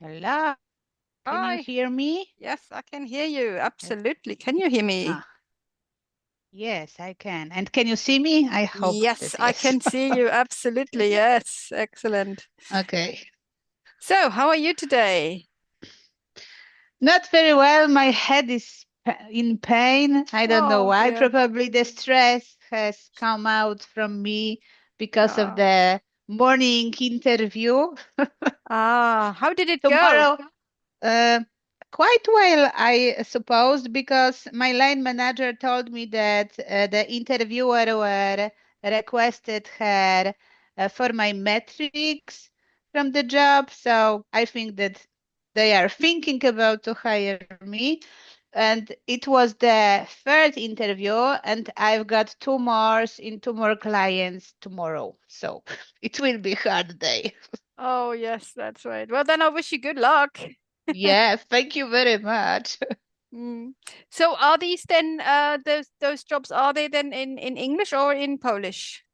Hello, can you Hi. hear me? Yes, I can hear you. Absolutely. Can you hear me? Ah, yes, I can. And can you see me? I hope Yes, that I yes. can see you. Absolutely. Yes. Excellent. Okay. So, how are you today? Not very well. My head is in pain. I don't know Oh why. dear. Probably the stress has come out from me because of Ah, the morning interview. how did it go? Tomorrow, uh, quite well, I suppose, because my line manager told me that the interviewer were requested her for my metrics from the job. So I think that they are thinking about to hire me. And it was the third interview, and I've got two more in two more clients tomorrow. So it will be hard day. Oh, yes, that's right. Well, then I wish you good luck. Yeah, thank you very much. Mm. So, are these then those jobs are they then in English or in Polish?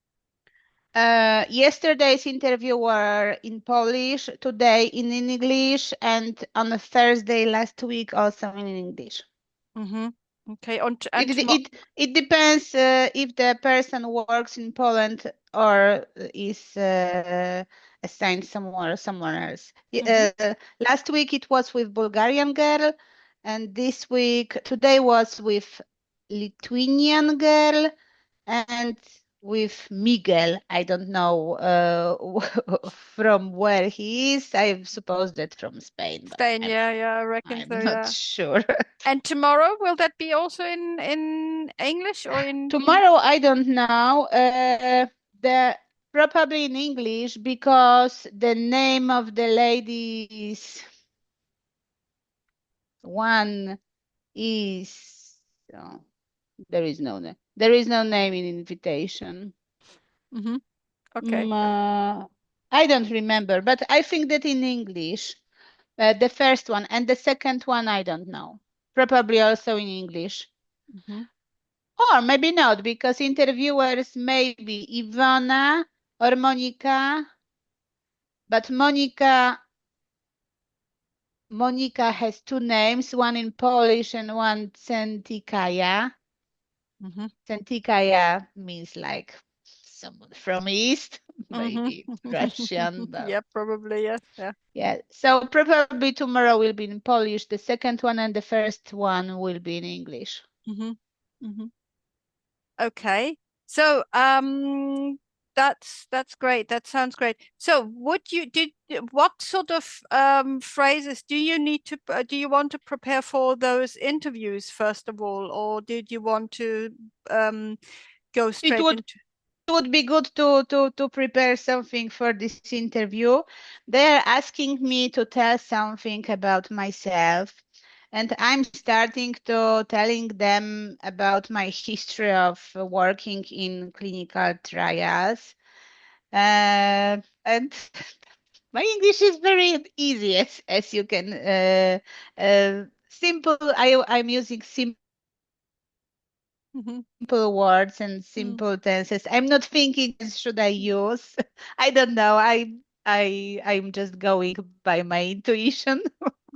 Yesterday's interview were in Polish, today in English, and on a Thursday last week also in English. Mm-hmm. Okay. And It tomorrow. it it depends if the person works in Poland or is assigned somewhere else. Mm-hmm. Last week it was with Bulgarian girl, and this week today was with Lithuanian girl and with Miguel. I don't know from where he is. I suppose that from Spain, but Spain. I'm Yeah, yeah, I reckon I'm so. not Yeah. sure. And tomorrow, will that be also in English or in? Tomorrow, I don't know. The probably in English because the name of the lady is one is oh, there is no name. There is no name in invitation. Hmm. Okay. Mm, I don't remember, but I think that in English, the first one and the second one, I don't know. Probably also in English. Hmm. Or maybe not, because interviewers may be Ivana or Monica, but Monica has two names, one in Polish and one Centikaja. Hmm. Centikaja means like someone from East, Hmm. maybe Russian, but Yeah, probably. Yes. Yeah. yeah. So probably tomorrow will be in Polish, the second one and the first one will be in English. Hmm. Hmm. Okay. So, that's great. That sounds great. So, would you did what sort of phrases do you need to do you want to prepare for those interviews first of all, or did you want to um go It straight would into? would be good to prepare something for this interview. They're asking me to tell something about myself, and I'm starting to telling them about my history of working in clinical trials. And my English is very easy, as you can simple. I'm using Hmm. simple words and Mm. simple tenses. I'm not thinking should I use. I don't know. I'm just going by my intuition.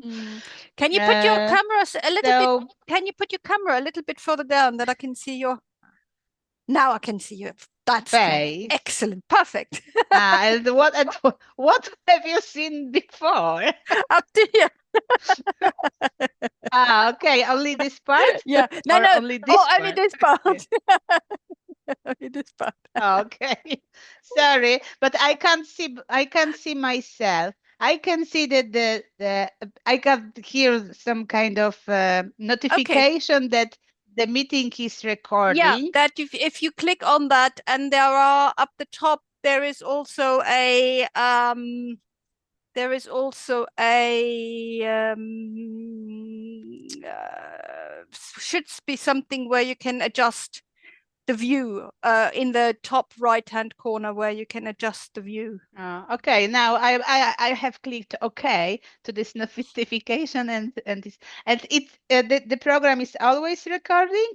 Mm. Can you put your Uh, cameras a little bit? so Can you put your camera a little bit further down that I can see your? Now I can see you. That's great. face. Excellent. Perfect. And what have you seen before? Up to you. Okay, only this part Yeah. No, or no. only Oh, this only part? this Yeah. part. Only this part. Okay. Sorry, but I can't see myself. I can see that the I can hear some kind of Okay. notification that the meeting is Yeah, recording. that if you click on that and there are up the top there is also should be something where you can adjust the view in the top right hand corner where you can adjust the view. Okay, now I have clicked OK to this notification and the program is always recording.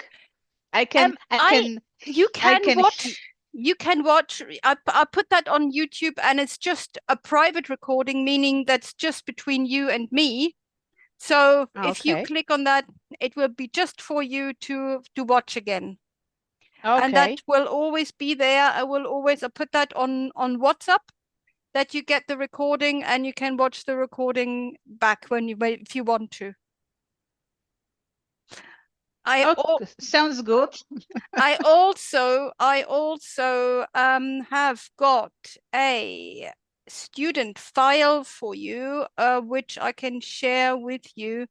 I can I I can You I can can watch. you can watch. I put that on YouTube, and it's just a private recording, meaning that's just between you and me. So if you Okay. click on that, it will be just for you to watch again. And that Okay. will always be there. I put that on WhatsApp, that you get the recording and you can watch the recording back if you want to. I Oh, al sounds good. I also have got a student file for you, which I can share with you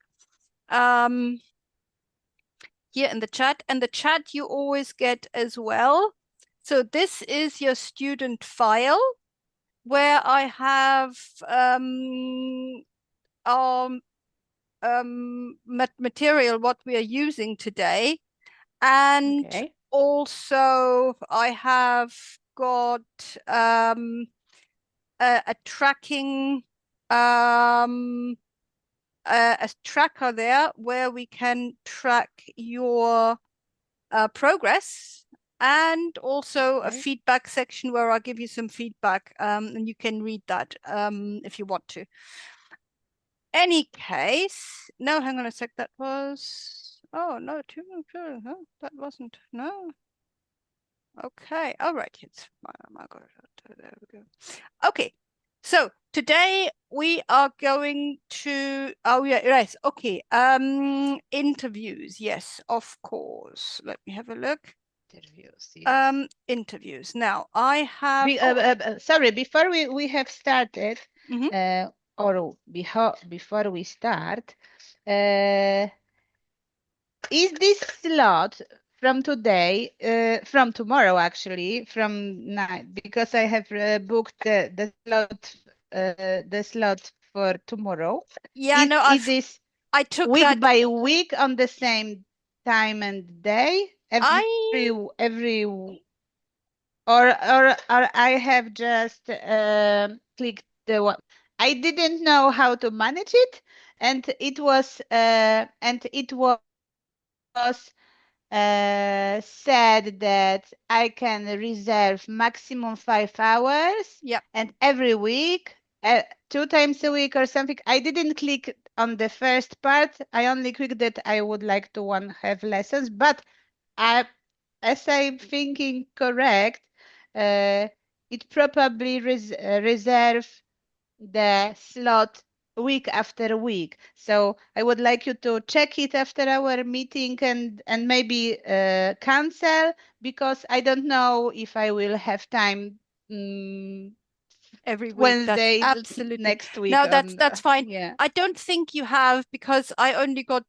here in the chat. And the chat you always get as well. So this is your student file where I have our material, what we are using today. And Okay. also I have got a tracking, a tracker there where we can track your progress, and also a Okay. feedback section where I'll give you some feedback, and you can read that if you want to. Any case, no, hang on a sec. That was, oh no, that wasn't, no. Okay, all right, it's Malgorzata, there we go. Okay, so today we are going to, oh yeah, right, okay, interviews, yes, of course. Let me have a look. Interviews, yes. Interviews. Now I have, Sorry, before we have started, mhm. or before we start, uh, is this slot from today, from tomorrow actually, from night, because I have booked the slot for tomorrow. Yeah, Is no, it this I took week that. by week on the same time and day, I every or I have just clicked the one. I didn't know how to manage it, and it was said that I can reserve maximum 5 hours, Yeah, and every week, 2 times a week or something. I didn't click on the first part. I only clicked that I would like to one have lessons, but I, as I'm thinking correct, uh, it probably reserve the slot week after week. So I would like you to check it after our meeting and maybe cancel, because I don't know if I will have time every week. That's Wednesday absolutely, next week no, on that's fine. yeah. I don't think you have, because I only got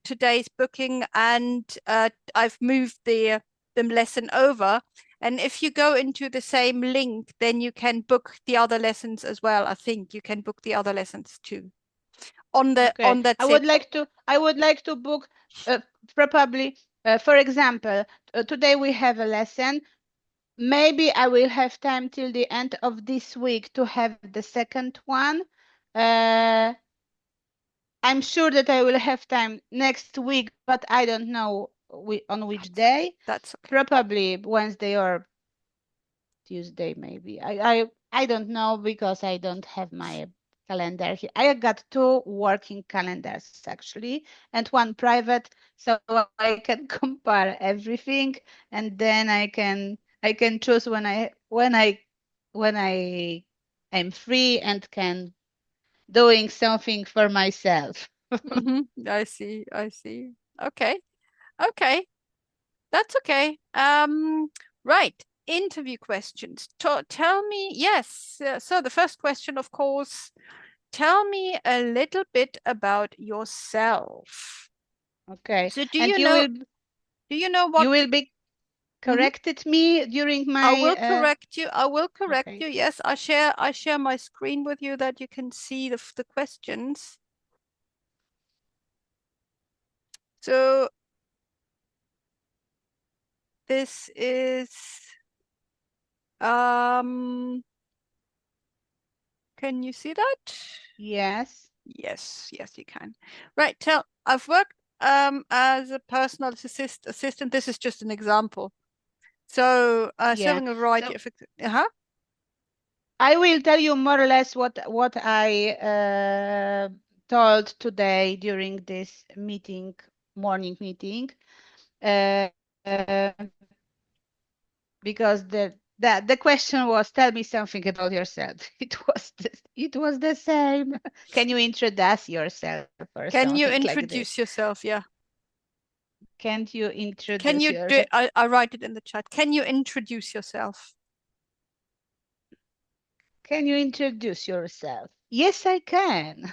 today's booking, and I've moved the lesson over. And if you go into the same link, then you can book the other lessons as well. I think you can book the other lessons too Okay. on that I same. would like to book probably for example, today we have a lesson. Maybe I will have time till the end of this week to have the second one. Uh, I'm sure that I will have time next week, but I don't know on which day. That's okay. Probably Wednesday or Tuesday, maybe. I don't know because I don't have my calendar here. I got two working calendars actually, and one private, so I can compare everything, and then I can choose when I am free and can doing something for myself. I see. I see. Okay. Okay. That's okay. Right. Interview questions. Tell me, yes. So the first question, of course, tell me a little bit about yourself. Okay, So and you will do you know you what? will be Mhm. corrected me during I my will correct you. I will correct okay. you. Yes, I share my screen with you that you can see the questions. So this is um can you see that? Yes. Yes, yes, you can. Right. I've worked as a personal assistant. This is just an example. So Yeah. serving a variety So of uh-huh. I will tell you more or less what I told today during this meeting, morning meeting, uh, because the question was, tell me something about yourself. It was the same. Can you introduce yourself or Can you something like this? introduce yourself? Yeah. Can't you Can introduce you do yourself? I write it in the chat. Can you introduce yourself? Can you introduce yourself? Yes, I can.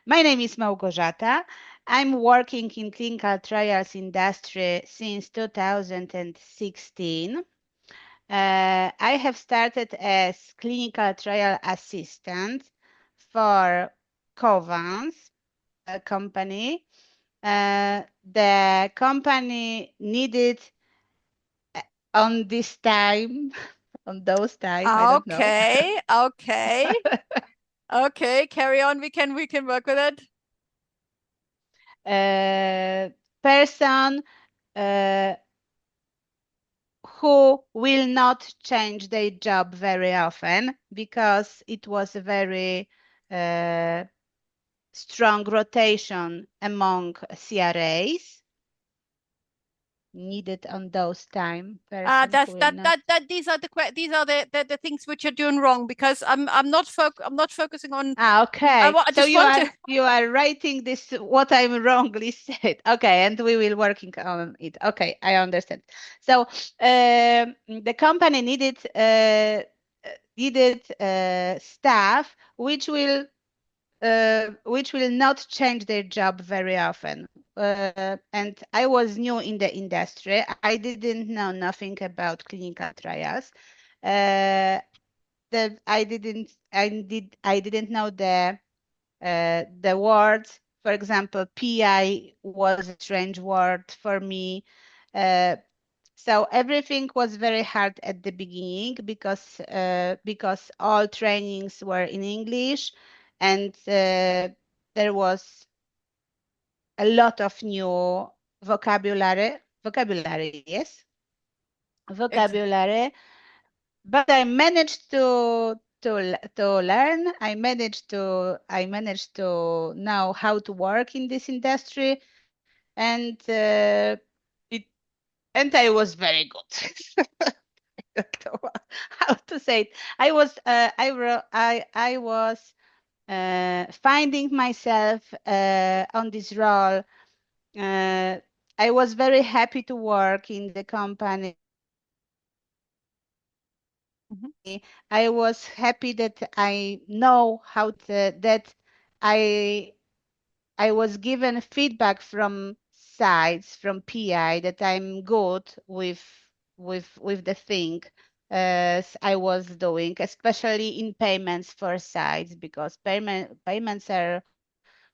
My name is Malgorzata. I'm working in clinical trials industry since 2016. I have started as clinical trial assistant for Covans company. The company needed on this time, on those time, I don't know, Okay, okay, okay. Carry on. We can work with it. person uh, who will not change their job very often because it was a very uh, strong rotation among CRAs needed on those time. Person who That's will that not. that that these are the things which you're doing wrong because I'm not focusing on. Ah, okay. I So just want to. you are writing this what I'm wrongly said. Okay, and we will working on it. Okay, I understand. So the company needed staff which will not change their job very often. And I was new in the industry. I didn't know nothing about clinical trials. Uh, I didn't know the words. For example, PI was a strange word for me. Uh, so everything was very hard at the beginning because all trainings were in English, and there was a lot of new vocabulary. Vocabulary, yes, Ex vocabulary. But I managed to learn. I managed to know how to work in this industry, and it and I was very good. How to say it? I was finding myself on this role. Uh, I was very happy to work in the company. Mhm. I was happy that I know that I I was given feedback from sides from PI that I'm good with the thing I was doing, especially in payments for sites because payments are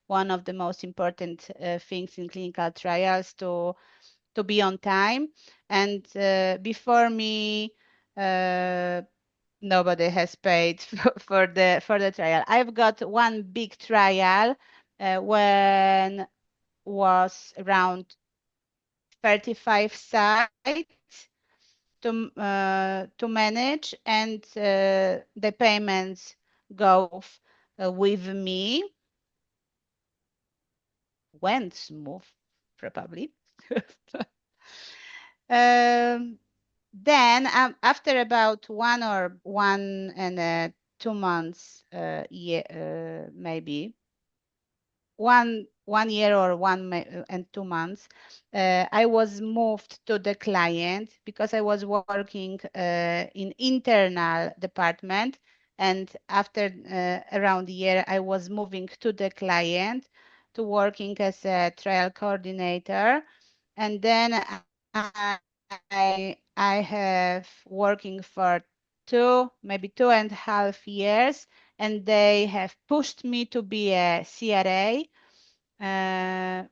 one of the most important things in clinical trials to be on time. And before me, uh, nobody has paid for the trial. I've got one big trial when was around 35 sites to manage, and the payments go with me. Went smooth, probably. Um, then after about 1 and 2 months, maybe 1 year or and 2 months, I was moved to the client because I was working in internal department, and after around a year, I was moving to the client to working as a trial coordinator, and then I have working for maybe 2.5 years, and they have pushed me to be a CRA. Uh,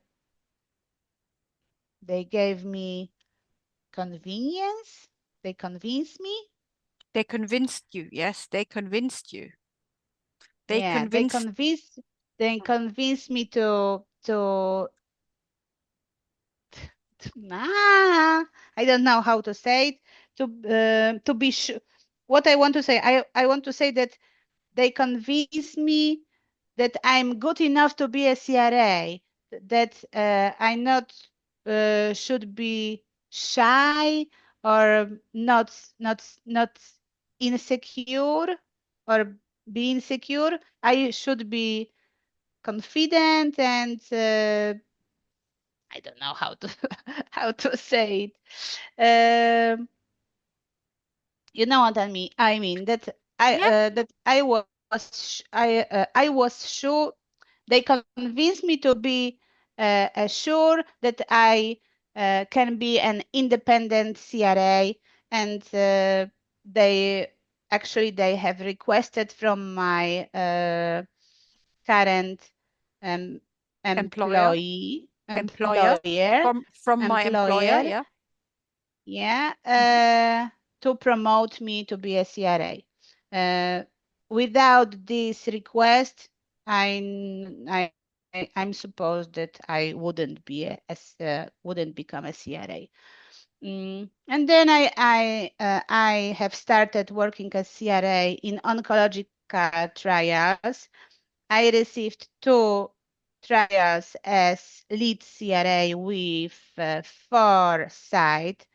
they gave me convenience. They convinced me. They convinced you. Yes, they convinced you. They Yeah, convinced. they convinced me to ah, I don't know how to say it. To be sure, what I want to say, I want to say that they convince me that I'm good enough to be a CRA, that I not should be shy or not insecure or be insecure. I should be confident and I don't know how to how to say it. You know what I mean? I mean Yeah, that I was sure they convinced me to be sure that I can be an independent CRA, and they they have requested from my current um, employer, employee employer, from my employer. employer, Yeah. yeah, Mhm. to promote me to be a CRA. Without this request, I'm supposed that I wouldn't be wouldn't become a CRA. And then I have started working as CRA in oncological trials. I received two trials as lead CRA with 4 sites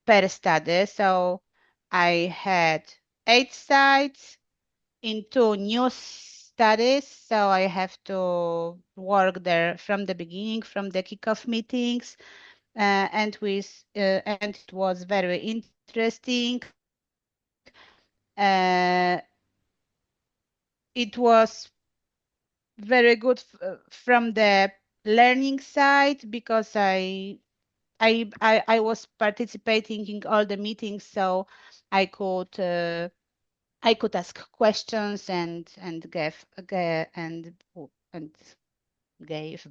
per study. So I had 8 sites in 2 new studies. So I have to work there from the beginning, from the kickoff meetings, and it was very interesting. Uh, it was very good from the learning side because I was participating in all the meetings, so I could uh, I could ask questions and gave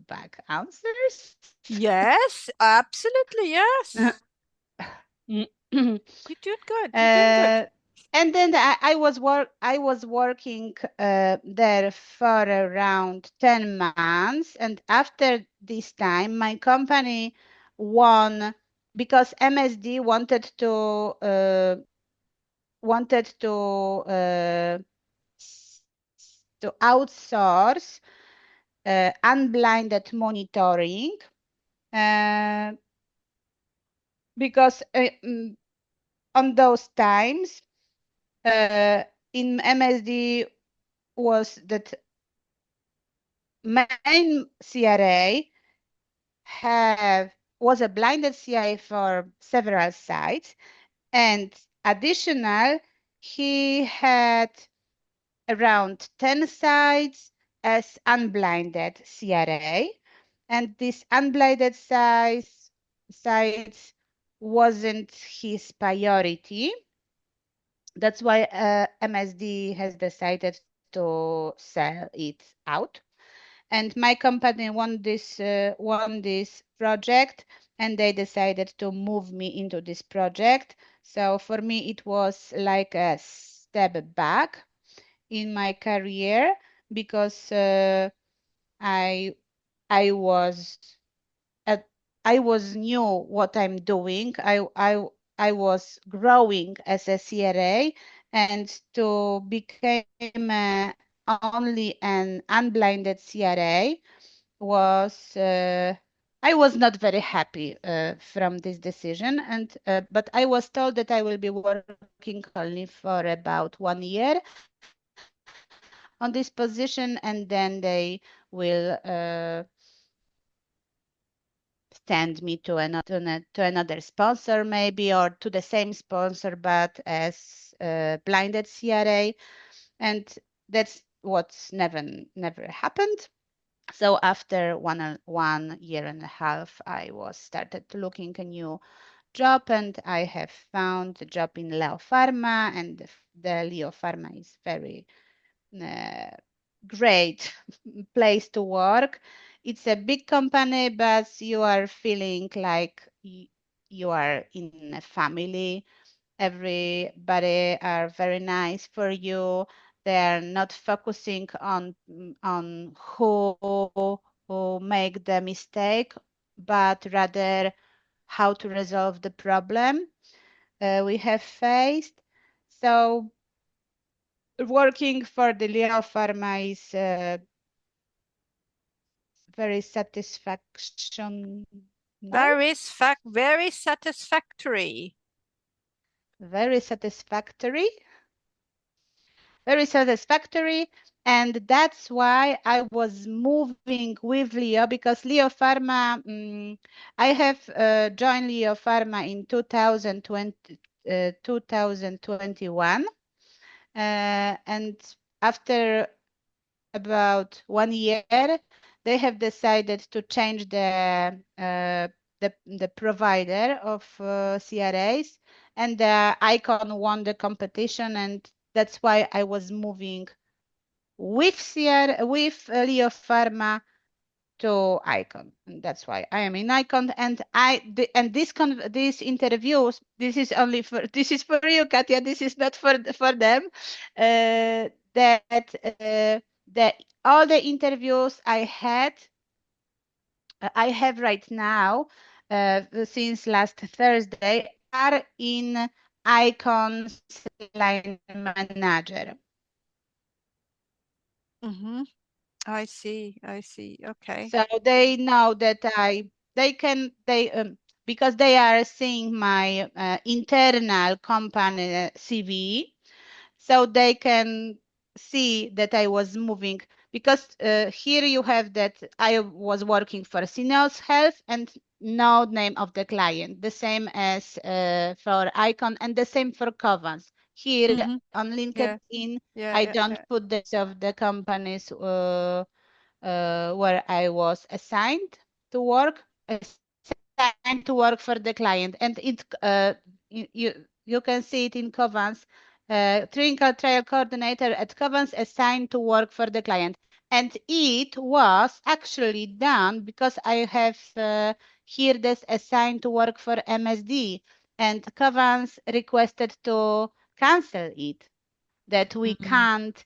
back answers. Yes, absolutely. Yes. You're doing good. You're doing good. Uh, and then I was working there for around 10 months, and after this time my company won because MSD wanted to outsource unblinded monitoring uh, because on those times uh, in MSD was that main CRA have was a blinded CRA for several sites, and additional he had around 10 sites as unblinded CRA, and this unblinded sites wasn't his priority. That's why MSD has decided to sell it out. And my company won this project, and they decided to move me into this project. So for me, it was like a step back in my career because I I was at, I was knew what I'm doing. I was growing as a CRA, and to become only an unblinded CRA was I was not very happy from this decision, and but I was told that I will be working only for about 1 year on this position, and then they will send me to another sponsor maybe, or to the same sponsor but as blinded CRA, and that's what's never happened. So after 1 year and a half, I was started looking a new job, and I have found a job in Leo Pharma, and the Leo Pharma is very uh, great place to work. It's a big company, but you are feeling like you are in a family. Everybody are very nice for you. They are not focusing on who make the mistake, but rather how to resolve the problem we have faced. So working for the Leo Pharma is very Very satisfactory. very satisfactory, very satisfactory. And that's why I was moving with Leo because Leo Pharma, I have joined Leo Pharma in 2021. And after about 1 year, they have decided to change the provider of CRAs, and Icon won the competition, and that's why I was moving with Leo Pharma to Icon, and that's why I am in Icon. And these interviews, this is for you, Katia. This is not for them. That the all the interviews I have right now since last Thursday are in Icon's line manager. Mm-hmm. I see. Okay. So they know that because they are seeing my internal company CV, so they can see that I was moving because here you have that I was working for Syneos Health and no name of the client, the same as for Icon and the same for Covans. Here Mm-hmm. on Yeah. LinkedIn, Yeah. I Yeah. don't Yeah. put the names of the companies where I was assigned to work, assigned to work for the client, and you can see it in Covans, clinical trial coordinator at Covans assigned to work for the client, and it was actually done because I have here this assigned to work for MSD, and Covans requested to cancel it, that we Mm-hmm. can't.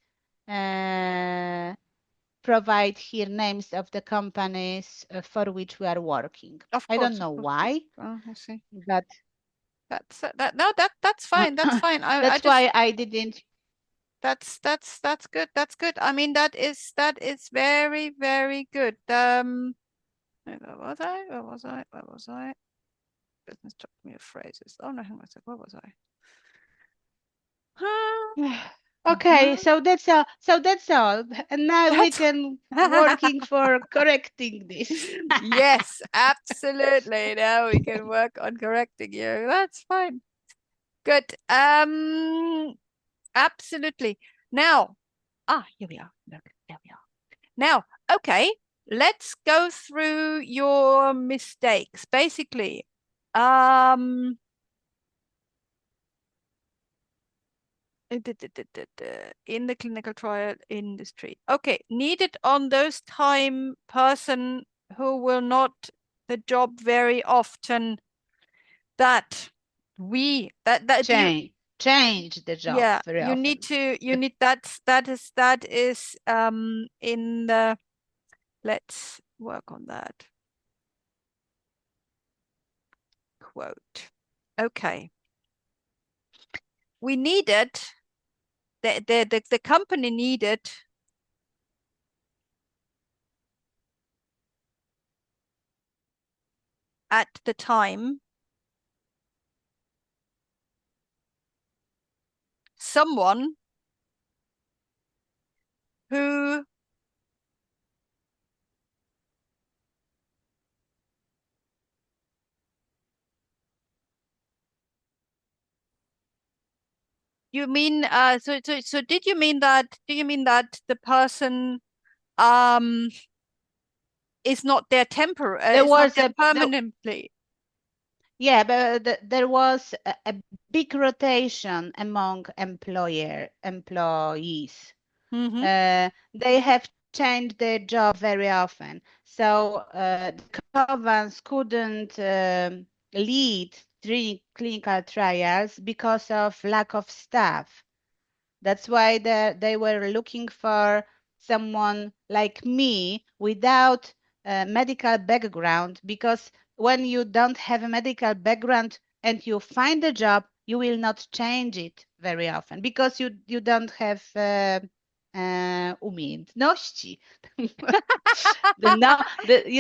Provide here names of the companies for which we are working. Of I don't course. Of know course. Of course. why, Oh, I see. but That's that. No, that's fine. That's fine. I that's just why I didn't. that's good. That's good. I mean, that is very, very good. Where was I? Where was I? Where was I? Business taught me of phrases. Oh no, hang on a sec. Where was I? Okay, Mhm. so that's all. So that's all. And now we That's can working for correcting this. yes, absolutely. Now we can work on correcting you. That's fine. Good. Absolutely. Now, here we are. Look, there we are. Now, okay, let's go through your mistakes. Basically, um, in the clinical trial industry. Okay, needed on those time person who will not the job very often. That that you Change the job yeah very you need often. to you The need that is in the let's work on that quote. Okay, we needed the company needed at the time someone who you mean so did you mean that do you mean that the person um is not there there is not was there a the, permanently? Yeah, but there was a big rotation among employees. Mm-hmm. They have changed their job very often. So the Covans couldn't lead clinical trials because of lack of staff. That's why they were looking for someone like me without medical background, because when you don't have a medical background and you find a job, you will not change it very often because you don't have umiejętności. You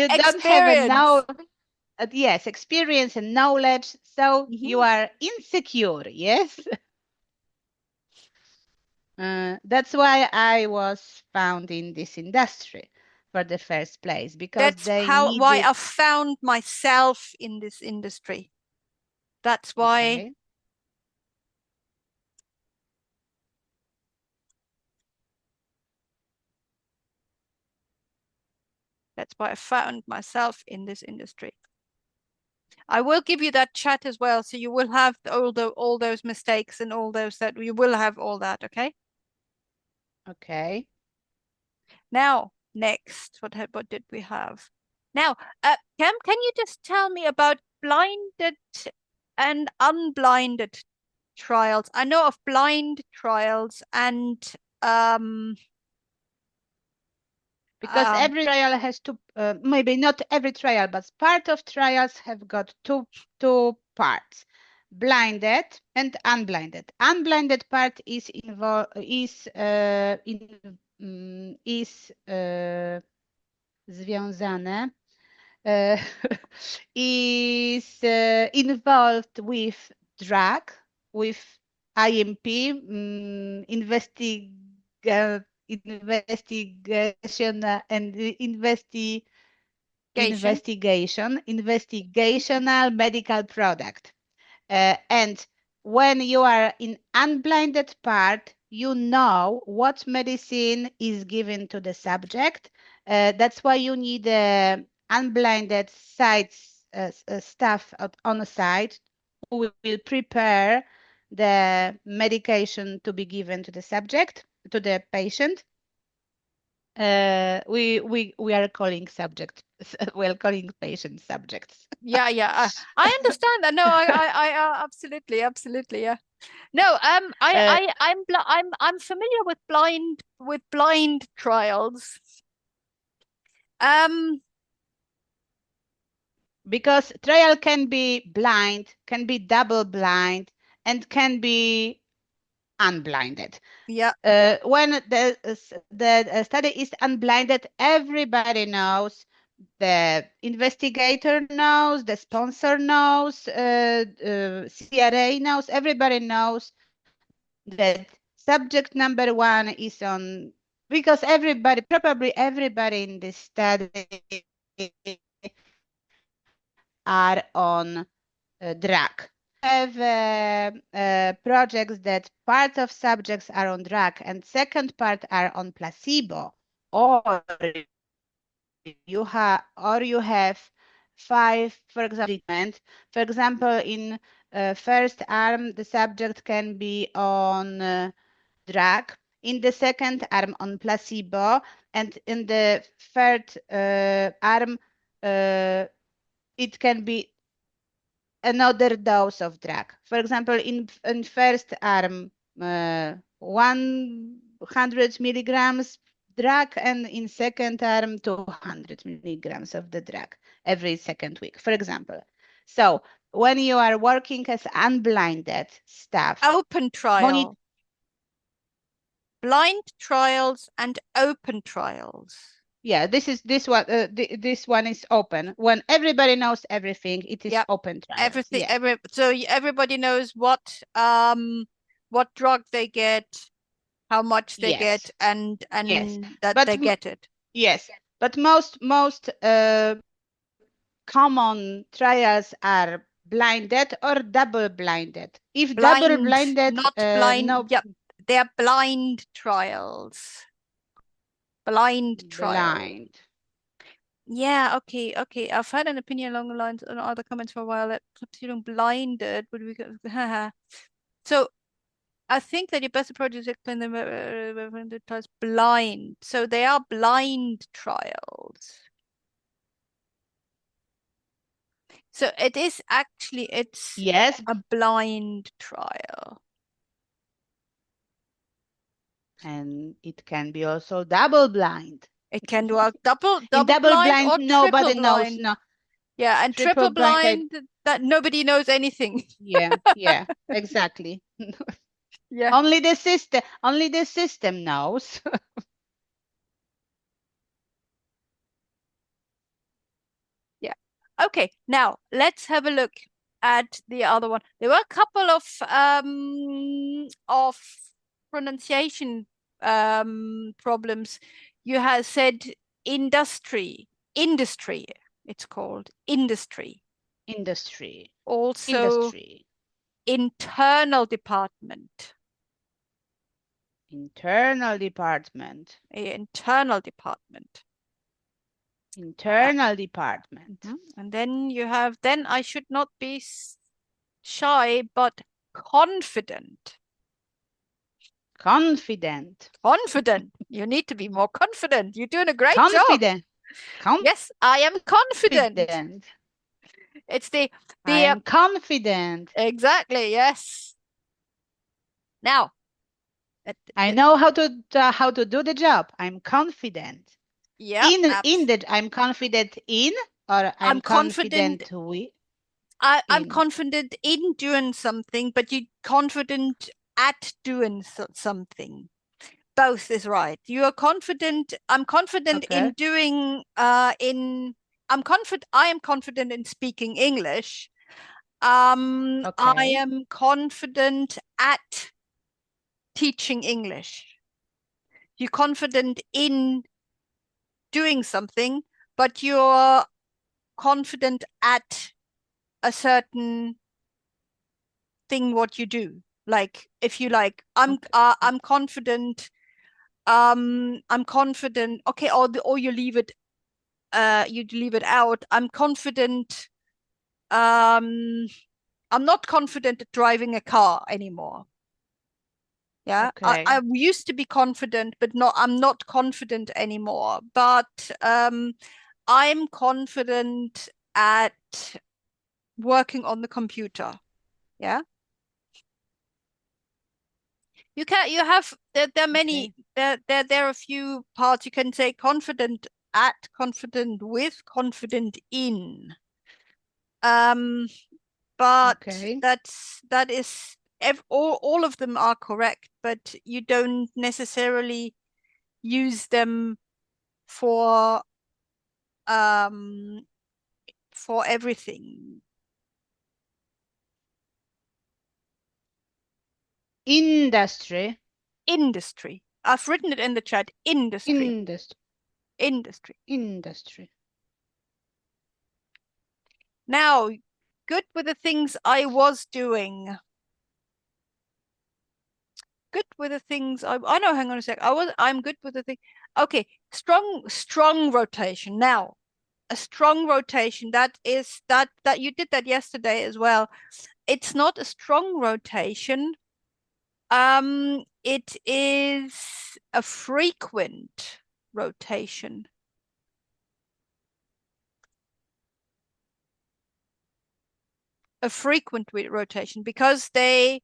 don't have a Experience. yes, experience and knowledge, so you Mhm. are insecure. Yes. That's why I was found in this industry for the first place, because That's they how why needed. I found myself in this industry. That's why Okay. that's why I found myself in this industry. I will give you that chat as well, so you will have all those mistakes and all those that you will have all that. Okay. Okay. Now, next, what did we have? Now, can you just tell me about blinded and unblinded trials? I know of blind trials and um Because every trial has two, maybe not every trial, but part of trials have got two parts: blinded and unblinded. Unblinded part is związane uh, is involved with drug, with IMP, investigation and Gation. investigational medical product. And when you are in unblinded part, you know what medicine is given to the subject. That's why you need unblinded sites staff on the site who will prepare the medication to be given to the subject, to the patient. We are calling subject, we are calling patient subjects. Yeah, yeah. I understand that. No, I absolutely, absolutely, yeah. No, Uh, I'm familiar with blind trials. Um, because trial can be blind, can be double blind, and can be unblinded. yeah, When the study is unblinded, everybody knows. The investigator knows, the sponsor knows, CRA knows, everybody knows that subject number one is on, because everybody, probably everybody in this study are on drug. Have projects that part of subjects are on drug and second part are on placebo, or you have five, for example, treatment. For example, in first arm, the subject can be on drug. In the second arm, on placebo, and in the third arm, it can be another dose of drug. For example, in first arm, 100 milligrams drug, and in second arm, 200 milligrams of the drug every second week, for example. So when you are working as unblinded staff, open monitor. trial, blind trials, and open trials. Yeah, this one is open. When everybody knows everything, it is Yeah, open trials. Yes. so everybody knows what drug they get, how much they get, Yes. Yes. and that But they get it. yes, but most common trials are blinded or double blinded. If double Blind, blinded, not blind. no, Yep, they're blind trials. Blind trial. blind. Yeah, okay, okay. I've had an opinion along the lines on other comments for a while that feeling blinded would be so I think that your best approach is to explain them the trials blind. So they are blind trials. So it's Yes, a blind trial. and it can be also double blind. It can work In double double blind blind, or triple nobody knows. blind. No, Yeah, and triple triple blind. blind that nobody knows anything. Yeah, yeah, exactly. Yeah, Only the system knows. yeah. Okay, now let's have a look at the other one. There were a couple of pronunciation problems. You have said industry. It's called industry. Industry, Also industry, internal department. internal department, Internal department. internal department, And then you have, then I should not be shy, but confident. confident, Confident. You need to be more confident. You're doing a great job. confident, Yes, I am confident. confident. It's I the am confident. exactly, yes. Now, I know how to do the job. I'm confident. yeah, I'm confident in, or I'm I'm confident. confident with I'm in. confident in doing something, but you're confident at doing something. Both is right. You are confident. I'm confident in Okay. doing in I am confident in speaking English. I Okay. am confident at teaching English. You're confident in doing something, but you're confident at a certain thing what you do. Like if you like, Okay. I'm confident. I'm confident. Okay, or you leave it out. I'm confident. Um, I'm not confident at driving a car anymore. Yeah, I Okay. used to be confident, but I'm not confident anymore. But I'm confident at working on the computer. Yeah, you have there are many Okay. there are a few parts you can say confident at, confident with, confident in. Um, but Okay. that is all of them are correct, but you don't necessarily use them for um for everything. Industry. Industry. I've written it in the chat. Industry. Industry. Industry. Industry. Now, good with the things I was doing. Good with the things I know, hang on a sec. I'm good with the thing. Okay, strong rotation. Now, a strong rotation that is that you did that yesterday as well. It's not a strong rotation. It is a frequent rotation. A frequent rotation because there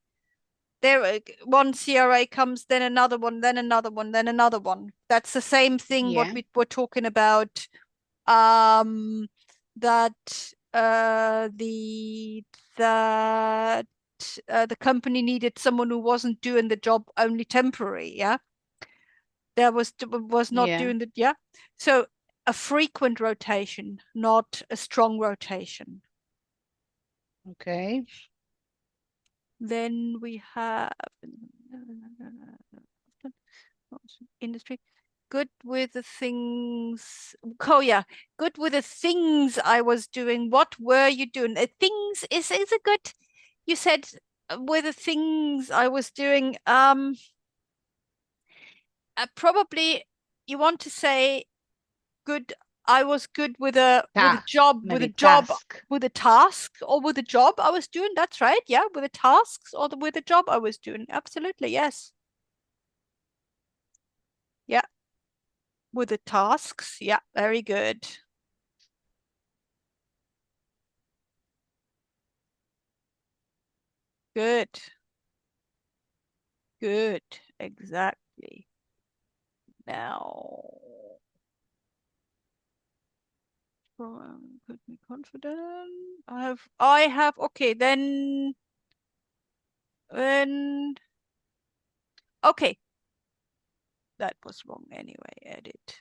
one CRA comes, then another one, then another one, then another one. That's the same thing what Yeah. we were talking about. Um, that that the company needed someone who wasn't doing the job only temporary. Yeah, there was not Yeah. doing the yeah. So a frequent rotation, not a strong rotation. Okay. Then we have industry. Good with the things. Oh yeah, good with the things I was doing. What were you doing? Things is a good. You said with the things I was doing. Probably you want to say good. I was good with a Task. Maybe job task. with a task or with a job I was doing. That's right. Yeah, with the tasks or with the job I was doing. Absolutely, yes. Yeah, with the tasks. Yeah, very good. Good. Good. Exactly. Now. Could be confident. I have, okay, then, okay, that was wrong anyway. Edit,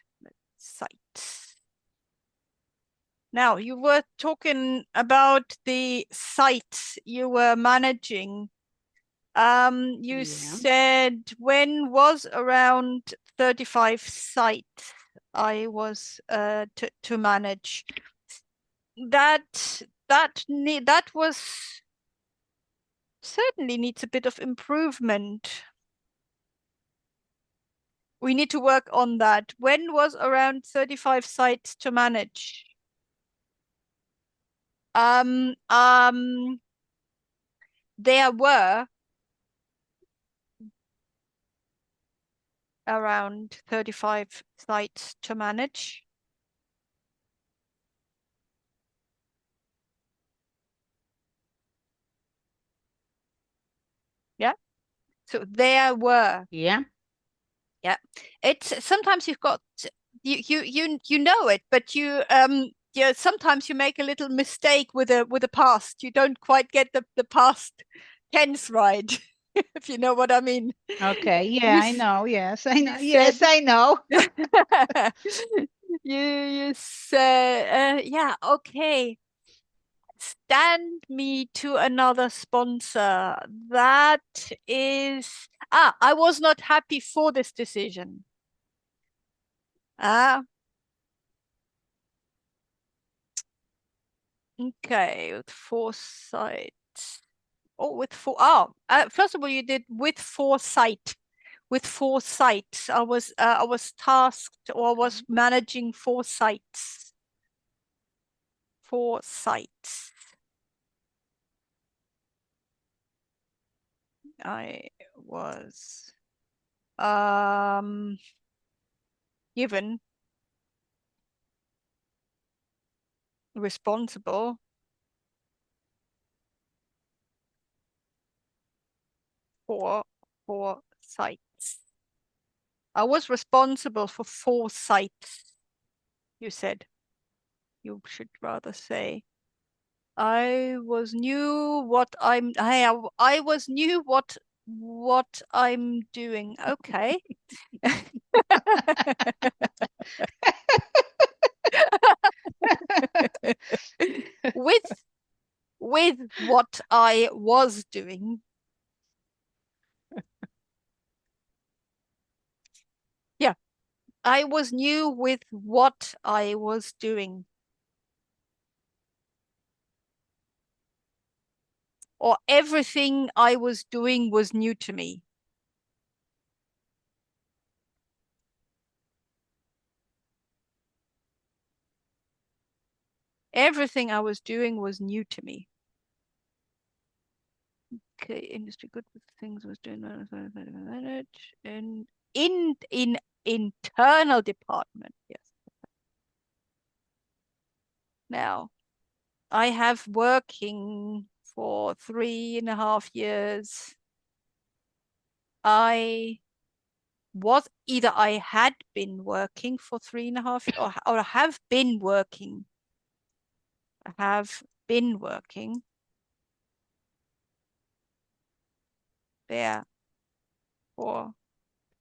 site. Now, you were talking about the sites you were managing. You Yeah. said when was around 35 sites I was to manage. That was certainly needs a bit of improvement. We need to work on that. When was around 35 sites to manage? Um, um, there were around 35 sites to manage. Yeah. So there were. Yeah. Yeah. It's sometimes you've got you know it, but yeah, sometimes you make a little mistake with a past. You don't quite get the past tense right, if you know what I mean. Okay. Yeah, You I know. Yes, I know. you Yes, said I know. you said yeah, okay. Stand me to another sponsor. That is I was not happy for this decision. Ah, okay, with foresight. Oh, with four. Oh, first of all, you did with foresight. With foresight, I was tasked or was managing foresights. Foresights. I was um given responsible for foresights. I was responsible for foresights. You said you should rather say I was knew what I was knew what I'm doing. Okay. with with what I was doing. Yeah. I was new with what I was doing. Or everything I was doing was new to me. Everything I was doing was new to me. Okay, industry good with things I was doing and in internal department. Yes. Now I have working for 3.5 years. I was either I had been working for 3.5 or have been working. I have been working there for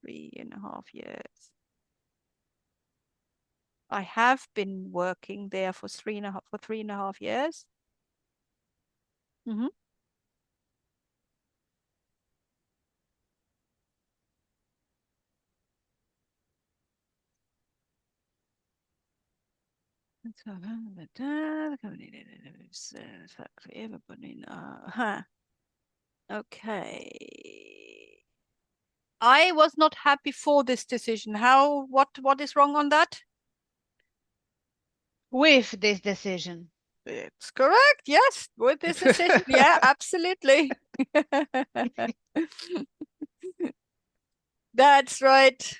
3.5 years. I have been working there for 3.5 years. Mm-hmm. Everybody. Okay. I was not happy for this decision. What is wrong on that? With this decision. It's correct. Yes, with this decision. Yeah, absolutely. That's right.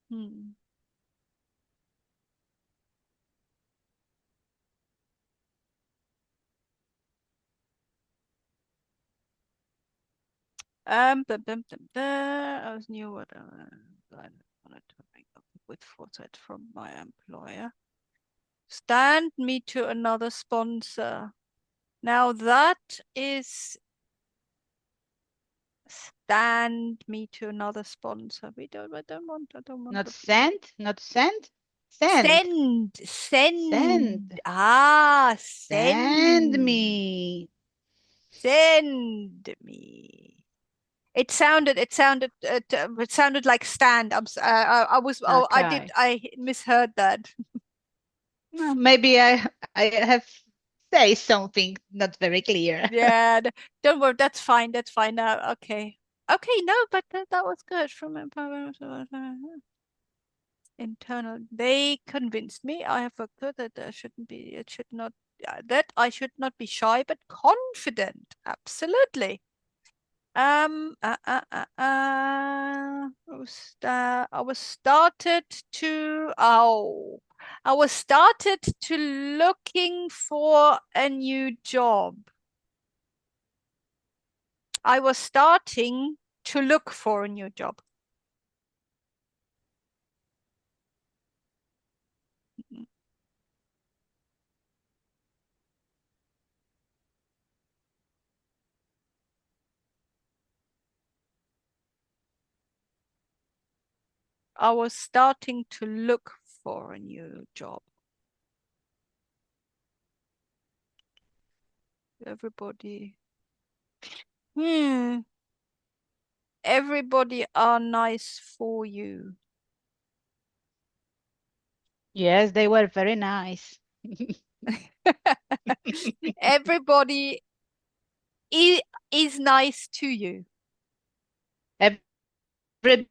Hmm. I was knew what I wanted to make up with foresight from my employer. Stand me to another sponsor. Now that is stand me to another sponsor. I don't want Not to. send, not send. Send, Send, send, send. Ah, send send. me. Send me. It sounded like stand. I was, oh, Okay. I misheard that. Well, maybe I have say something not very clear. Yeah, don't worry. That's fine. That's fine. Okay. Okay, no, but that was good from internal. They convinced me. I have a good that there shouldn't be. It should not. That I should not be shy, but confident. Absolutely. Um, uh, uh, uh, uh, I was started to, oh, I was started to looking for a new job. I was starting to look for a new job. I was starting to look for a new job. Everybody, hmm, everybody are nice for you. Yes, they were very nice. Everybody is, is nice to you. Everybody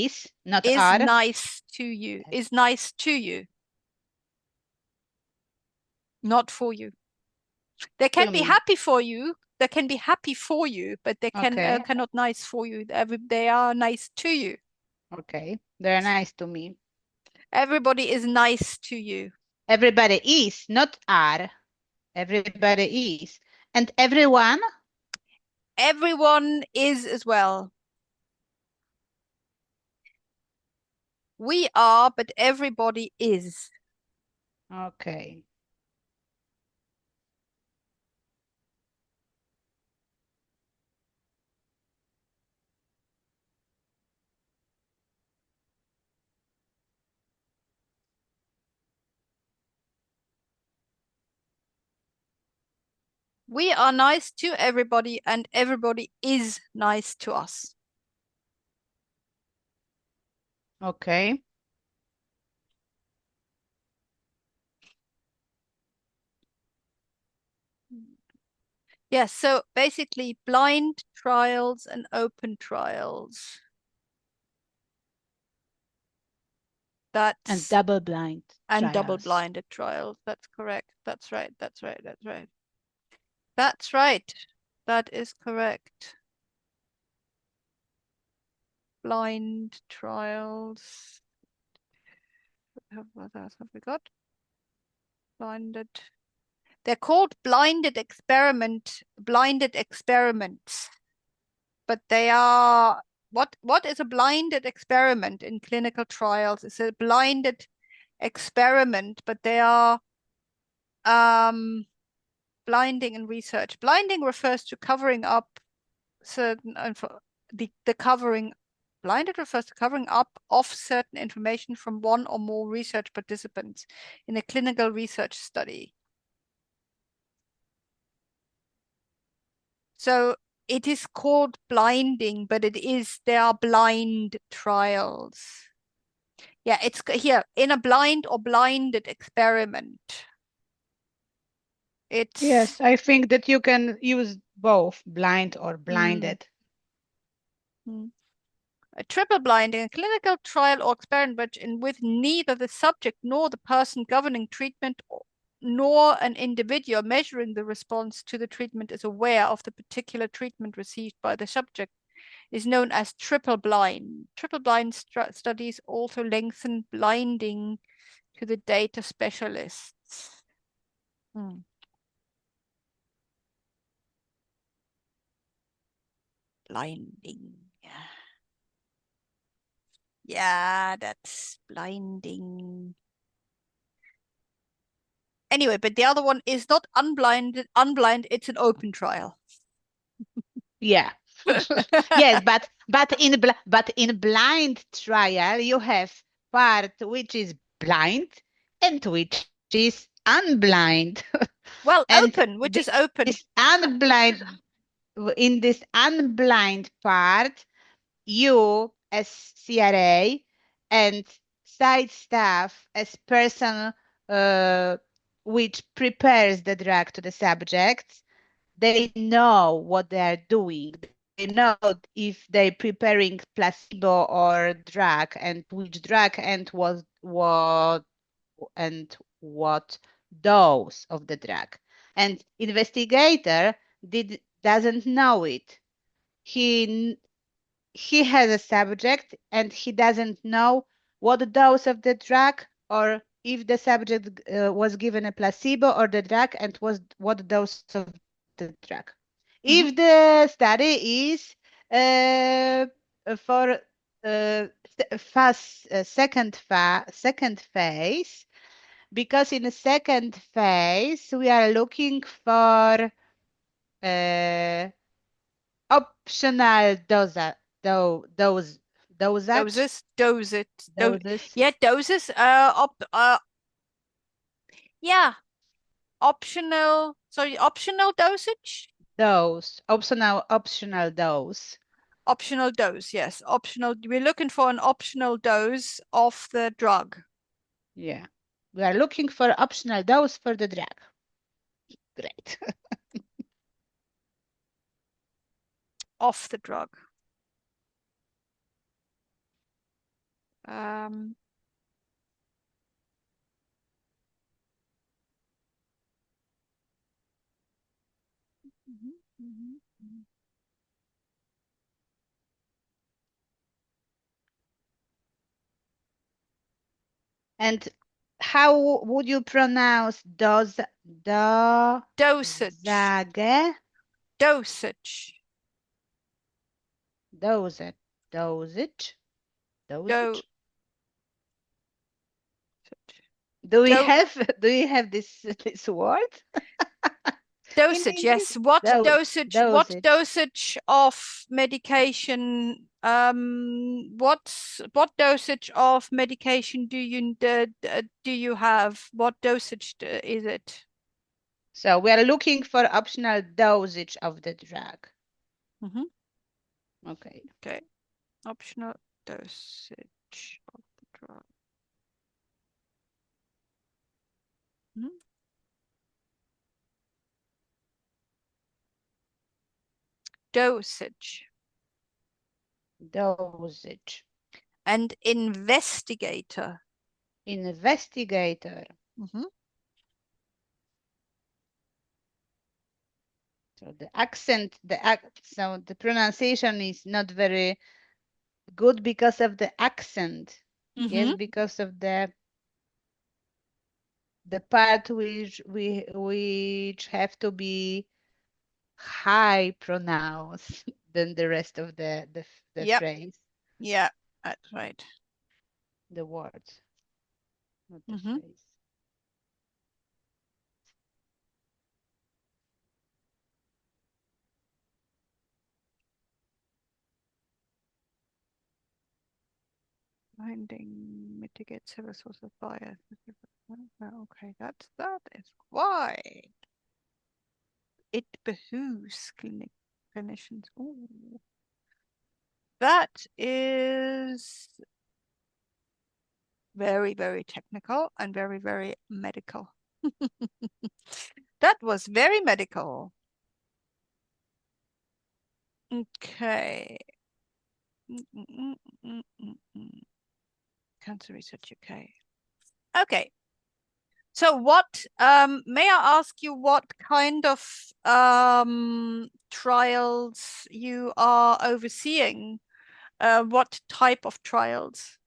is, not Is are, nice to you. Is nice to you, not for you. They can to be me. happy for you. They can be happy for you, but they Okay, cannot nice for you. They are nice to you. okay. They're nice to me. Everybody is nice to you. Everybody is, not are. Everybody is. And everyone? Everyone is as well. We are, but everybody is. Okay. We are nice to everybody, and everybody is nice to us. Okay. Yes, so basically blind trials and open trials. And That's double-blind and trials. double-blinded trials. That's correct. That's right. That's right. That's right. That's right. That is correct. Blind trials. What else have we got? Blinded. They're called blinded experiments, but they are what is a blinded experiment in clinical trials? It's a blinded experiment, but they are um blinding in research. Blinding refers to covering up certain the covering blinded refers to covering up of certain information from one or more research participants in a clinical research study. So it is called blinding, but they are blind trials. Yeah, it's here in a blind or blinded experiment. It's Yes, I think that you can use both blind or mm, blinded. mm. A triple blinding, a clinical trial or experiment in which neither the subject nor the person governing treatment nor an individual measuring the response to the treatment is aware of the particular treatment received by the subject is known as triple blind. Triple blind studies also lengthen blinding to the data specialists. Hmm. blinding. Yeah, that's blinding. Anyway, but the other one is not unblind, it's an open trial. Yeah. Yes, but in blind trial you have part which is blind and which is unblind. Well, And open, which is open. in this unblind part, you as CRA and site staff as person which prepares the drug to the subjects, they know what they are doing. They know if they're preparing placebo or drug and which drug and what dose of the drug. And investigator doesn't know it. He he has a subject and he doesn't know what dose of the drug or if the subject was given a placebo or the drug and was what dose of the drug. If Mhm. the study is for second phase, because in the second phase we are looking for uh, optional dosage doses Yeah, doses. Yeah, optional. Sorry, optional dosage. optional dose. Optional dose. Yes, optional. We're looking for an optional dose of the drug. Yeah, we are looking for optional dose for the drug. Great. Of the drug. Um, mhm, mhm, mhm. And how would you pronounce Dosage. dosage? Dosage. Dosage. Dosage. Do. Dosage. Do we Do. have this word in Dosage. English? Yes. What dosage? What Dosage. dosage of medication? What dosage of medication do you have? What dosage is it? So we are looking for optional dosage of the drug. Mm-hmm. Okay. Okay. Optional dosage of the drug. Mhm. Dosage. Dosage. And investigator. Investigator. Mm-hmm. So so the pronunciation is not very good because of the accent. Mm-hmm. Yes, because of the part which have to be high pronounced than the rest of the Yep. phrase, Yeah, that's right. the words, not the Mm-hmm. phrase. Finding mitigate several sources of bias. Okay, that is why it behooves clinicians. Ooh. That is very, very technical and very, very medical. That was very medical. Okay. Cancer Research UK. Okay. So what may I ask you what kind of trials you are overseeing? What type of trials?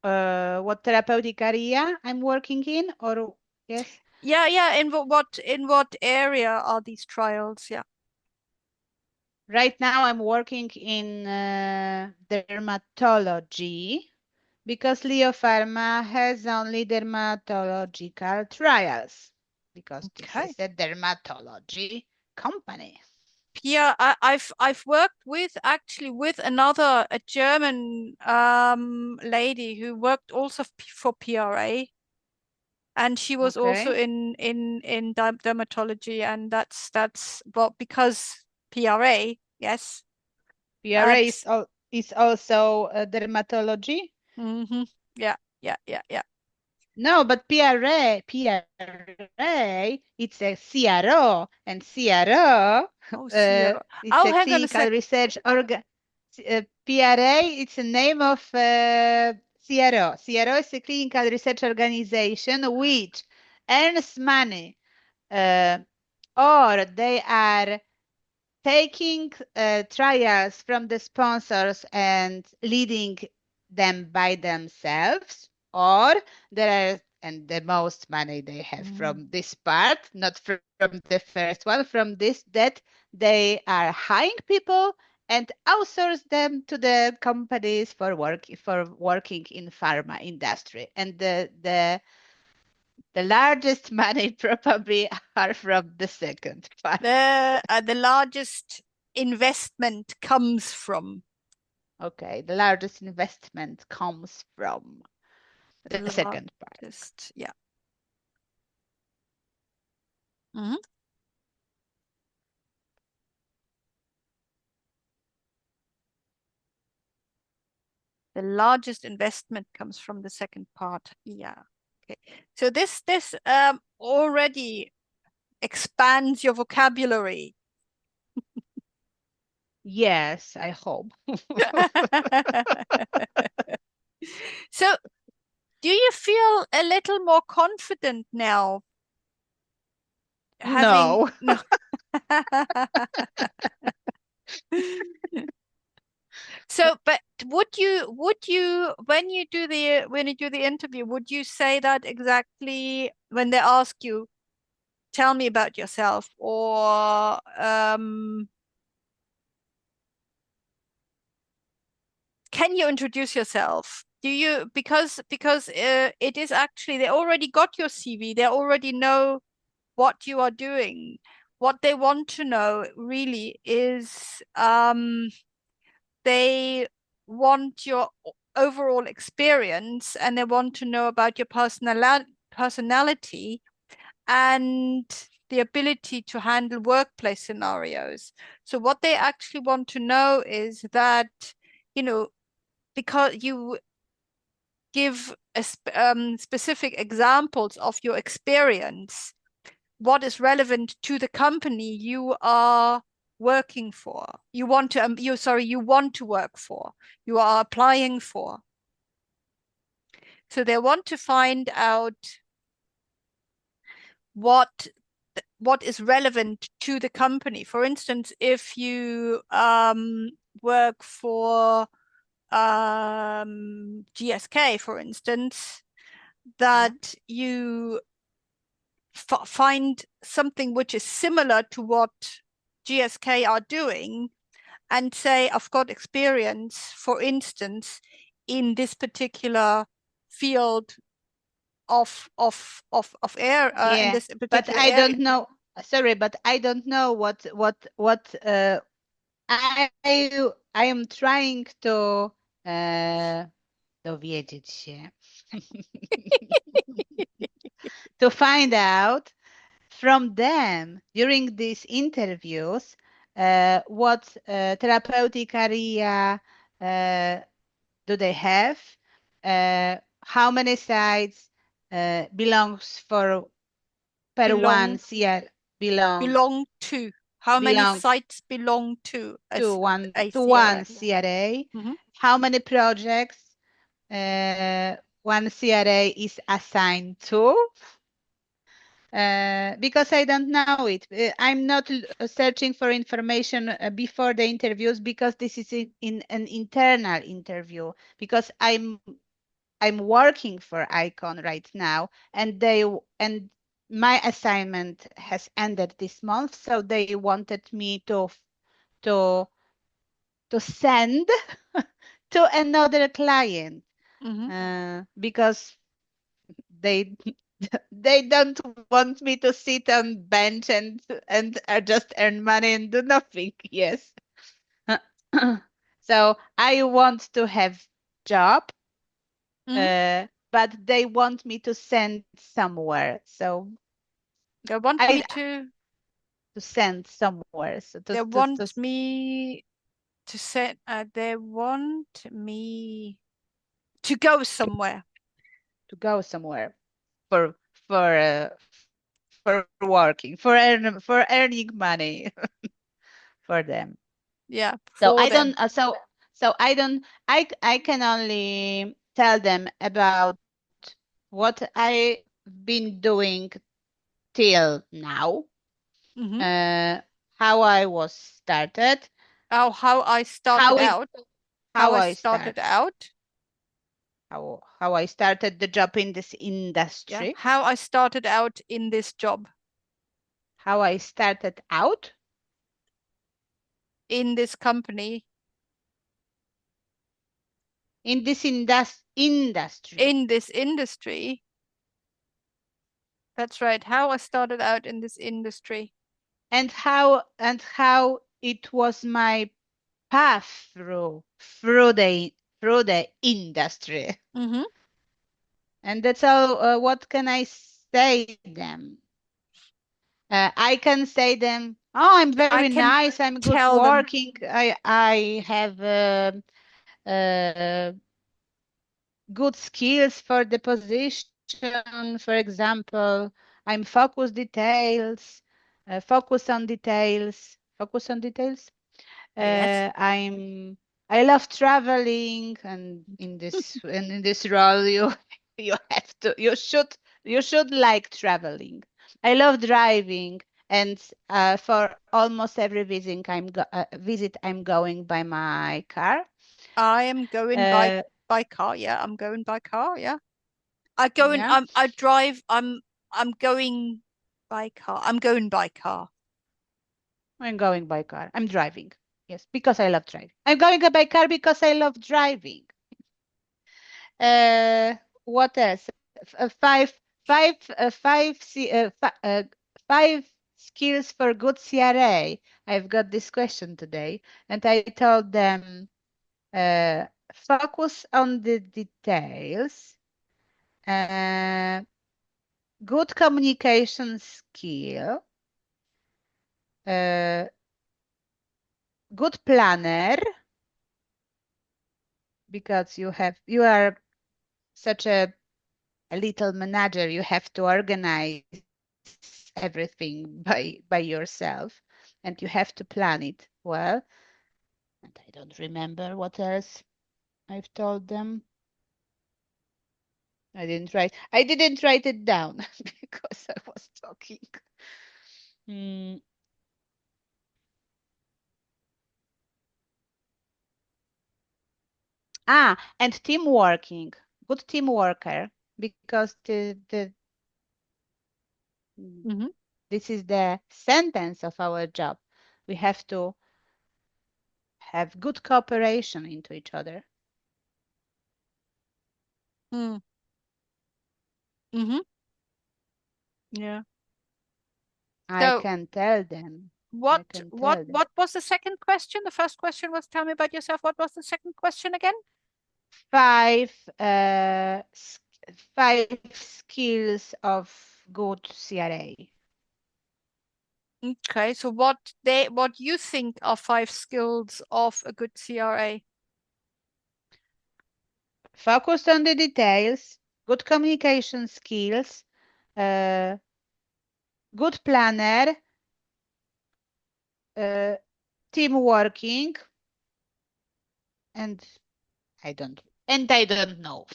What therapeutic area I'm working in, or yes? Yeah, yeah. In what area are these trials? Yeah. Right now, I'm working in dermatology because Leo Pharma has only dermatological trials because this is Okay. a dermatology company. Yeah, I've worked with actually with another a German lady who worked also for PRA, and she was also Okay. in dermatology, and that's well because PRA, yes. PRA Ps is also dermatology. hmm Yeah, yeah, yeah, yeah. No, but PRA, it's a CRO, and CRO, Oh, Sierra. it's Oh, a hang on a clinical sec. research organ. PRA, it's a name of CRO. CRO is a clinical research organization which earns money, uh, or they are taking trials from the sponsors and leading them by themselves, or there are, and the most money they have Mm. from this part, not from the first one, from this, that they are hiring people and outsource them to the companies for working in pharma industry. And the largest money probably are from the second part. The largest investment comes from Okay, the largest investment comes from the the second part. largest, yeah. Mhm. The largest investment comes from the second part. Yeah. Okay. So this already expands your vocabulary. Yes, I hope. So, do you feel a little more confident now having No, no? So, but would you when you do the interview, would you say that exactly when they ask you, tell me about yourself, or can you introduce yourself? Do you because it is actually they already got your CV, they already know what you are doing. What they want to know really is they want your overall experience, and they want to know about your personality and the ability to handle workplace scenarios. So what they actually want to know is that, you know, because you give specific examples of your experience, what is relevant to the company you are working for. You want to work for, you are applying for. So they want to find out what what is relevant to the company. For instance, if you work for GSK, for instance, yeah, that you find something which is similar to what GSK are doing and say, I've got experience, for instance, in this particular field of air in yeah, this but particular I area. don't know. Sorry, but I don't know what I am trying to dowiedzieć się to find out from them during these interviews what therapeutic area do they have, how many sites belongs for per one belong CR belongs belong to how many belong sites belong to to as one a to CRA. one CRA, Mhm. how many projects one CRA is assigned to, because I don't know it. I'm not searching for information before the interviews because this is in an internal interview because I'm working for Icon right now, and my assignment has ended this month, so they wanted me to to send to another client Mm-hmm. because they they don't want me to sit on bench and just earn money and do nothing. Yes. So I want to have job, Mm-hmm. but they want me to send somewhere. So They want I me to. to send somewhere. So They want me to send. They want me to go somewhere. to go somewhere for for uh, for working for earning money for them. Yeah, So I for don't. them. So I don't. I can only tell them about what I've been doing till now, Mm-hmm. uh, how I was started, Oh, how I started how it out. How how I I started start out. how I started the job in this Yeah, industry, how I started out in this job, how I started out in this company, in this industry, in this industry. That's right. How I started out in this industry. and how it was my path through the industry. Mm-hmm. And that's all. What can I say them? I can say them. Oh, I'm I very can nice. I'm good tell them. working. I have uh, good skills for the position. For example, I'm focus details. Focus on details. Focus on details. Yes. I love traveling, and in this role, you you have to you should like traveling. I love driving, and for almost every visit I'm going by my car. I am going Uh, by car. Yeah, I'm going by car. Yeah. I go and yeah, I drive. I'm going by car. I'm going by car. I'm going by car. I'm driving. Yes, because I love driving. I'm going by car because I love driving. Uh, what else? Five skills for good CRA. I've got this question today, and I told them focus on the details, uh, good communication skill, uh, good planner, because you are such a little manager, you have to organize everything by yourself, and you have to plan it well. And I don't remember what else I've told them. I didn't write it down because I was talking. Mm. And team working, good team worker, because Mm-hmm. this is the sentence of our job. We have to have good cooperation into each other. Mm. Mm-hmm. Yeah. I So can tell them. I what can what tell them. what was the second question? The first question was tell me about yourself. What was the second question again? Five five skills of good CRA. Okay, so what you think are five skills of a good CRA? Focused on the details, good communication skills, uh, good planner, uh, team working, and I don't know.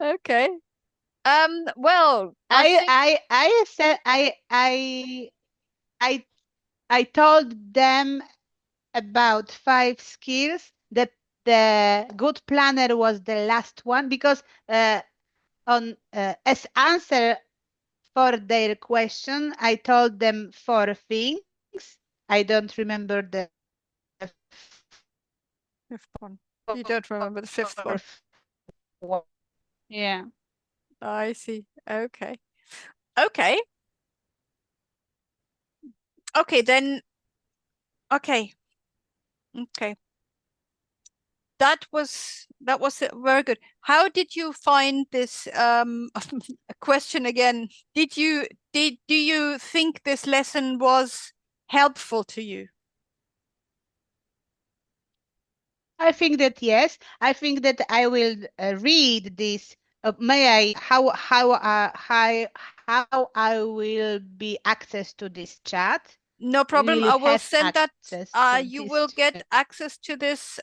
Okay. Well, I think I said I I told them about five skills that the good planner was the last one because on as answer for their question, I told them four things. I don't remember the Fifth one. You don't remember the fifth one. fourth one. Yeah. I see. Okay. Okay. Okay, then. Okay. Okay. That was very good. How did you find this question again? Do you think this lesson was helpful to you? I think that yes. I think that I will read this. May I? How I will be access to this chat? No problem. Will I will have send that. access to You this will get chat. access to this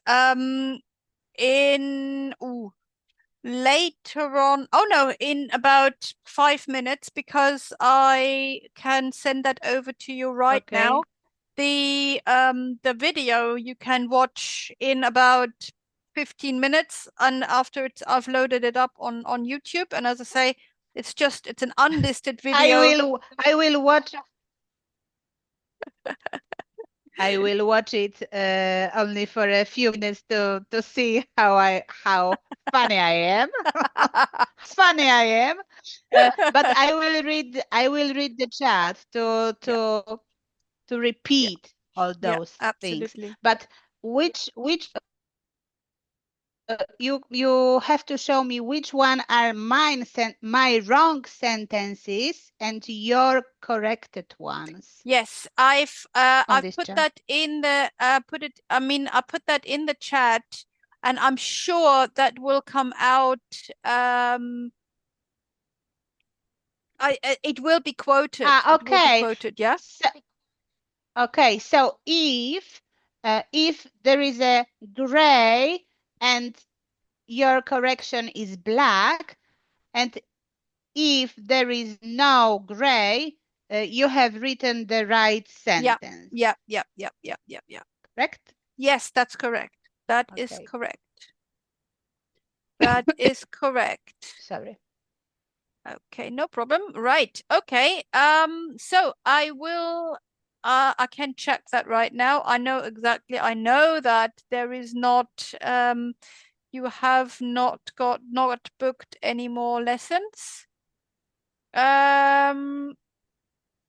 in later on. Oh no, in about 5 minutes, because I can send that over to you right now. Okay. The video you can watch in about 15 minutes, and after I've loaded it up on YouTube. And as I say, it's an unlisted video. I will watch. I will watch it only for a few minutes to see how funny I am. Funny I am. But I will read the chat Yeah, to yeah, repeat all yeah, those things. absolutely. But which you have to show me which one are my wrong sentences and your corrected ones Yes, on I've this put chat. that in the put it I mean I put that in the chat, and I'm sure that will come out. It will be quoted. Ah, It will be okay. quoted, yeah? So, okay, so if there is a gray and your correction is black, and if there is no gray, you have written the right Yeah. sentence. Yeah, yeah, yeah, yeah, yeah, yeah. Correct? Yes, that's correct. That is Okay. correct. That is correct. Sorry. Okay, no problem. Right. Okay. So I can check that right now. I know exactly. I know that there is not you have not booked any more lessons. Um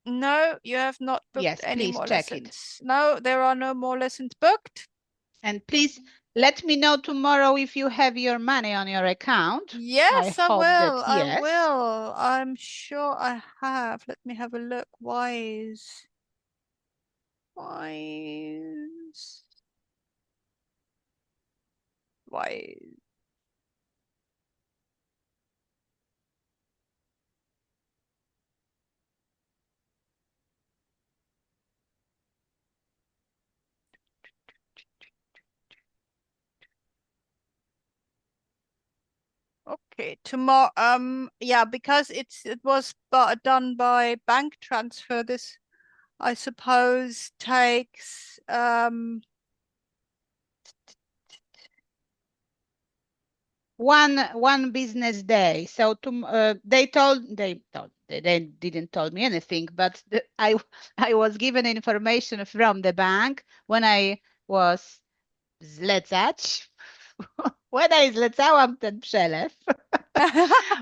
no, you have not booked Yes, any please more check it. lessons. No, there are no more lessons booked. And please let me know tomorrow if you have your money on your account. I Yes, I hope will. that I yes. will. I'm sure I have. Let me have a look. Why is why okay, tomorrow, yeah, because it was done by bank transfer. This, I suppose, takes One business day. So they didn't told me anything, but I was given information from the bank when I was zlecać. When I zlecałam ten przelew,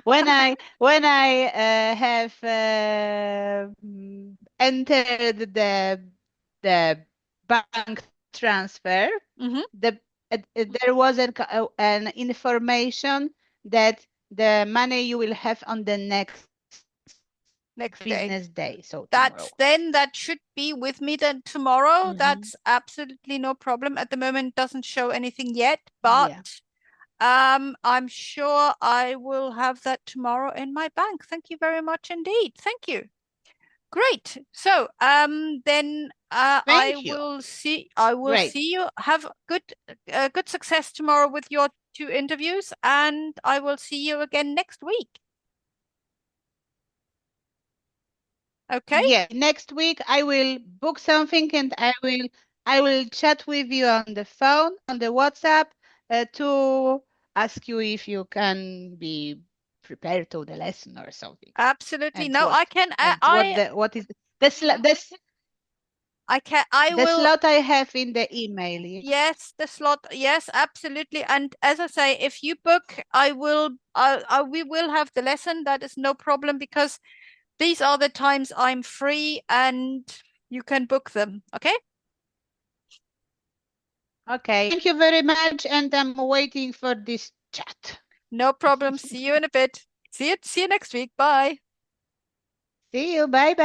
when I have entered the bank transfer, Mhm. the there was an information that the money you will have on the next Next business day. day, so tomorrow. That should be with me then tomorrow. Mhm. That's absolutely no problem. At the moment, it doesn't show anything yet, Yeah. but I'm sure I will have that tomorrow in my bank. Thank you very much indeed. Thank you. Great. So, then Thank you. I will Great. see you. Have good success tomorrow with your two interviews, and I will see you again next week. Okay? Yeah, next week I will book something and I will chat with you on the phone, on the WhatsApp, to ask you if you can be prepared to the lesson or something. Absolutely. And No, what I can. and what is I the will. slot I have in the email? Yes, the slot. Yes, absolutely. And as I say, if you book, we will have the lesson. That is no problem because these are the times I'm free and you can book them. Okay? Okay. Thank you very much, and I'm waiting for this chat. No problem. See you in a bit. See you next week. Bye. See you. Bye bye.